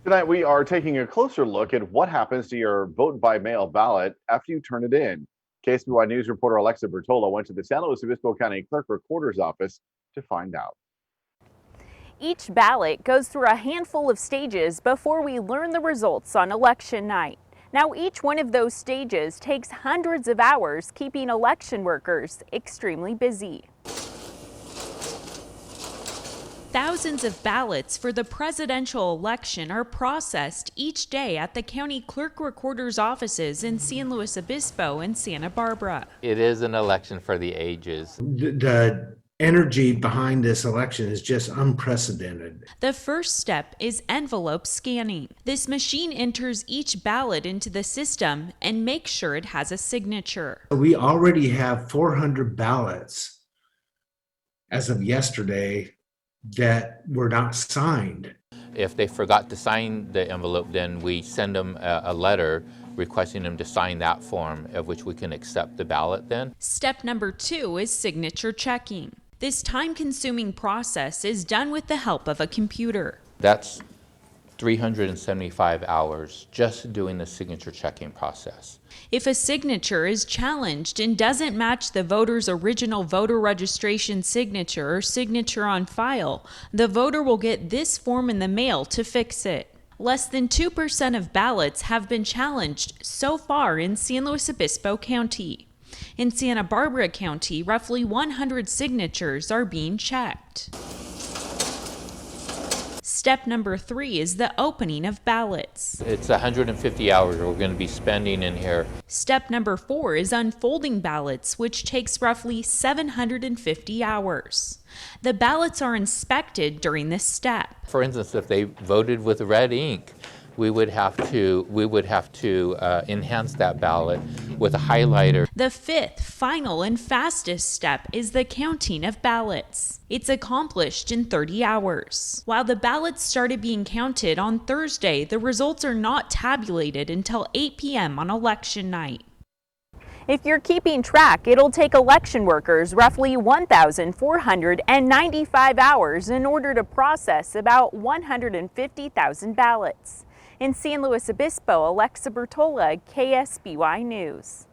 Tonight, we are taking a closer look at what happens to your vote by mail ballot after you turn it in. KSBY News reporter Alexa Bertola went to the San Luis Obispo County Clerk Recorder's office to find out. Each ballot goes through a handful of stages before we learn the results on election night. Now, each one of those stages takes hundreds of hours, keeping election workers extremely busy. Thousands of ballots for the presidential election are processed each day at the county clerk recorder's offices in San Luis Obispo and Santa Barbara. It is an election for the ages. The energy behind this election is just unprecedented. The first step is envelope scanning. This machine enters each ballot into the system and makes sure it has a signature. We already have 400 ballots as of yesterday that were not signed. If they forgot to sign the envelope, then we send them a letter requesting them to sign that form, of which we can accept the ballot then. Step number 2 is signature checking. This time-consuming process is done with the help of a computer. That's 375 hours just doing the signature checking process. If a signature is challenged and doesn't match the voter's original voter registration signature or signature on file, the voter will get this form in the mail to fix it. Less than 2% of ballots have been challenged so far in San Luis Obispo County. In Santa Barbara County, roughly 100 signatures are being checked. Step number 3 is the opening of ballots. It's 150 hours we're going to be spending in here. Step number 4 is unfolding ballots, which takes roughly 750 hours. The ballots are inspected during this step. For instance, if they voted with red ink, we would have to enhance that ballot with a highlighter. The 5th, final, and fastest step is the counting of ballots. It's accomplished in 30 hours. While the ballots started being counted on Thursday, the results are not tabulated until 8 p.m. on election night. If you're keeping track, it'll take election workers roughly 1,495 hours in order to process about 150,000 ballots. In San Luis Obispo, Alexa Bertola, KSBY News.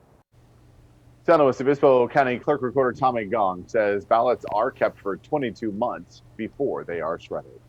San Luis Obispo County Clerk Recorder Tommy Gong says ballots are kept for 22 months before they are shredded.